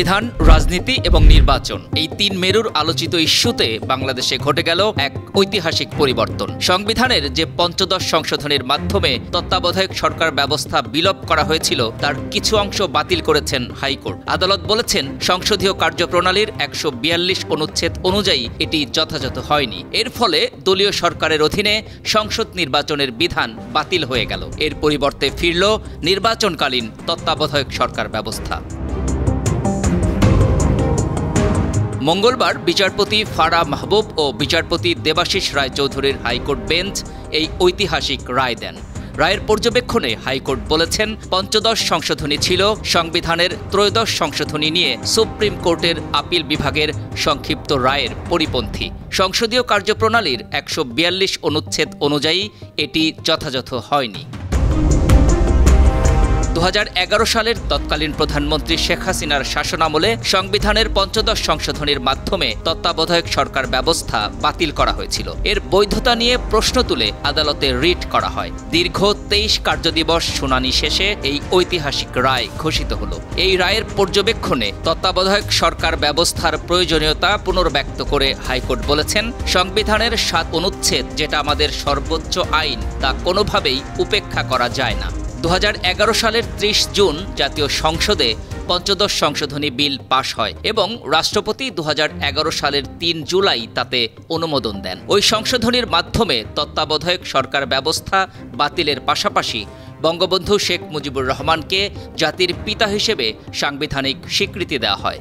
সংবিধান, রাজনীতি এবং নির্বাচন, এই তিন মেরুর আলোচিত ইস্যুতে বাংলাদেশে ঘটে গেল এক ঐতিহাসিক পরিবর্তন। সংবিধানের যে পঞ্চদশ সংশোধনের মাধ্যমে তত্ত্বাবধায়ক সরকার ব্যবস্থা বিলোপ করা হয়েছিল তার কিছু অংশ বাতিল করেছেন হাইকোর্ট। আদালত বলেছেন সংসদীয় কার্যপ্রণালীর ১৪২ অনুচ্ছেদ অনুযায়ী এটি যথাযথ হয়নি। এর ফলে দলীয় সরকারের অধীনে সংসদ নির্বাচনের বিধান বাতিল হয়ে গেল। এর পরিবর্তে ফিরল নির্বাচনকালীন তত্ত্বাবধায়ক সরকার ব্যবস্থা। মঙ্গলবার বিচারপতি ফারাহ মাহবুব ও বিচারপতি দেবাশিস রায়চৌধুরীর হাইকোর্ট বেঞ্চ এই ঐতিহাসিক রায় দেন। রায়ের পর্যবেক্ষণে হাইকোর্ট বলেছেন, পঞ্চদশ সংশোধনী ছিল সংবিধানের ত্রয়োদশ সংশোধনী নিয়ে সুপ্রিম কোর্টের আপিল বিভাগের সংক্ষিপ্ত রায়ের পরিপন্থী। সংসদীয় কার্যপ্রণালীর ১৪২ অনুচ্ছেদ অনুযায়ী এটি যথাযথ হয়নি। ২০১১ সালের তৎকালীন প্রধানমন্ত্রী শেখ হাসিনার শাসনামলে সংবিধানের পঞ্চদশ সংশোধনীর মাধ্যমে তত্ত্বাবধায়ক সরকার ব্যবস্থা বাতিল করা হয়েছিল। এর বৈধতা নিয়ে প্রশ্ন তুলে আদালতে রিট করা হয়। দীর্ঘ ২৩ কার্যদিবস শুনানি শেষে এই ঐতিহাসিক রায় ঘোষিত হলো। এই রায়ের পর্যবেক্ষণে তত্ত্বাবধায়ক সরকার ব্যবস্থার প্রয়োজনীয়তা পুনর্ব্যক্ত করে হাইকোর্ট বলেছেন, সংবিধানের ৭ অনুচ্ছেদ, যেটা আমাদের সর্বোচ্চ আইন, তা কোনোভাবেই উপেক্ষা করা যায় না। ২০১১ সালের ৩০ জুন জাতীয় সংসদে পঞ্চদশ সংশোধনী বিল পাশ হয় এবং রাষ্ট্রপতি ২০১১ সালের ৩ জুলাই তাতে অনুমোদন দেন। ওই সংশোধনীর মাধ্যমে তত্ত্বাবধায়ক সরকার ব্যবস্থা বাতিলের পাশাপাশি বঙ্গবন্ধু শেখ মুজিবুর রহমানকে জাতির পিতা হিসেবে সাংবিধানিক স্বীকৃতি দেওয়া হয়।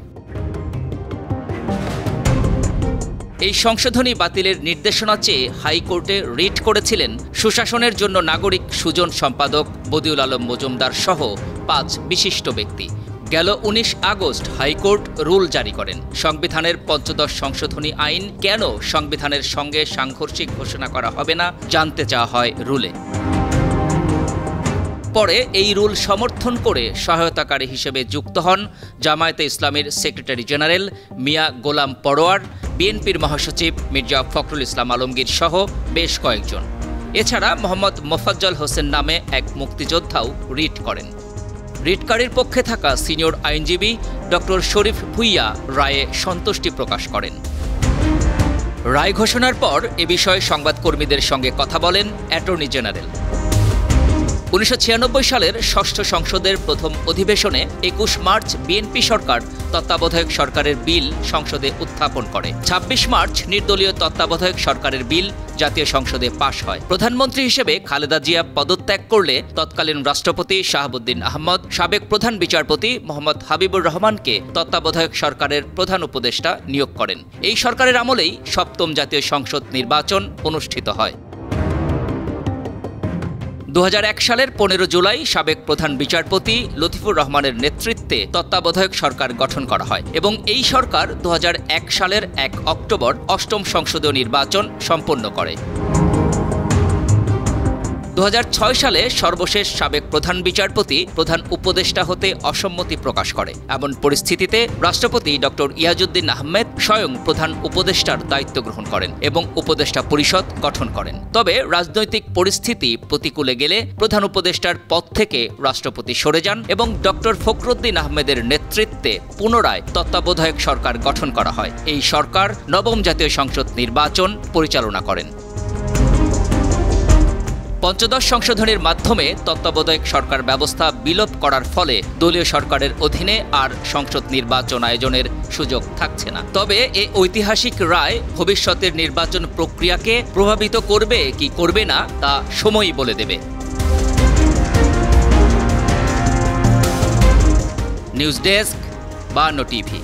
এই সংশোধনী বাতিলের নির্দেশনা চেয়ে হাইকোর্টে রিট করেছিলেন সুশাসনের জন্য নাগরিক সুজন সম্পাদক বদিউল আলম মজুমদার সহ ৫ বিশিষ্ট ব্যক্তি। গেল ১৯ আগস্ট হাইকোর্ট রুল জারি করেন। সংবিধানের পঞ্চদশ সংশোধনী আইন কেন সংবিধানের সঙ্গে সাংঘর্ষিক ঘোষণা করা হবে না জানতে চাওয়া হয় রুলে। পরে এই রুল সমর্থন করে সহায়তাকারী হিসেবে যুক্ত হন জামায়াতে ইসলামীর সেক্রেটারি জেনারেল মিয়া গোলাম পরোয়ার, বিএনপির মহাসচিব মির্জা ফখরুল ইসলাম আলমগীর সহ বেশ কয়েকজন। এছাড়া মোহাম্মদ মোফাজ্জল হোসেন নামে এক মুক্তিযোদ্ধাও রিট করেন। রিটকারীর পক্ষে থাকা সিনিয়র আইনজীবী ডক্টর শরীফ ভুইয়া রায়ে সন্তুষ্টি প্রকাশ করেন। রায় ঘোষণার পর এ বিষয়ে সংবাদকর্মীদের সঙ্গে কথা বলেন অ্যাটর্নি জেনারেল। ১৯৯৬ সালের ষষ্ঠ সংসদের প্রথম অধিবেশনে ২১ মার্চ বিএনপি সরকার তত্ত্বাবধায়ক সরকারের বিল সংসদে উত্থাপন করে। ২৬ মার্চ নির্দলীয় তত্ত্বাবধায়ক সরকারের বিল জাতীয় সংসদে পাশ হয়। প্রধানমন্ত্রী হিসেবে খালেদা জিয়া পদত্যাগ করলে তৎকালীন রাষ্ট্রপতি শাহাবুদ্দিন আহমদ সাবেক প্রধান বিচারপতি মোহাম্মদ হাবিবুর রহমানকে তত্ত্বাবধায়ক সরকারের প্রধান উপদেষ্টা নিয়োগ করেন। এই সরকারের আমলেই সপ্তম জাতীয় সংসদ নির্বাচন অনুষ্ঠিত হয়। ২০০১ সালের ১৫ জুলাই সাবেক প্রধান বিচারপতি লতিফুর রহমানের নেতৃত্বে তত্ত্বাবধায়ক সরকার গঠন করা হয় এবং এই সরকার ২০০১ সালের ১ অক্টোবর অষ্টম সংসদীয় নির্বাচন সম্পন্ন করে। ২০০৬ সালে সর্বশেষ সাবেক প্রধান বিচারপতি প্রধান উপদেষ্টা হতে অসম্মতি প্রকাশ করে। এমন পরিস্থিতিতে রাষ্ট্রপতি ডক্টর ইয়াজউদ্দিন আহমেদ স্বয়ং প্রধান উপদেষ্টার দায়িত্ব গ্রহণ করেন এবং উপদেষ্টা পরিষদ গঠন করেন। তবে রাজনৈতিক পরিস্থিতি প্রতিকূলে গেলে প্রধান উপদেষ্টার পদ থেকে রাষ্ট্রপতি সরে যান এবং ডক্টর ফখরুদ্দিন আহমেদের নেতৃত্বে পুনরায় তত্ত্বাবধায়ক সরকার গঠন করা হয়। এই সরকার নবম জাতীয় সংসদ নির্বাচন পরিচালনা করেন। পঞ্চদশ সংশোধনীর মাধ্যমে তত্ত্বাবধায়ক সরকার ব্যবস্থা বিলোপ করার ফলে দলীয় সরকারের অধীনে আর সংসদ নির্বাচন আয়োজনের সুযোগ থাকছে না। তবে এই ঐতিহাসিক রায় ভবিষ্যতের নির্বাচন প্রক্রিয়াকে প্রভাবিত করবে কি করবে না তা সময়ই বলে দেবে। News desk, ৫২ TV.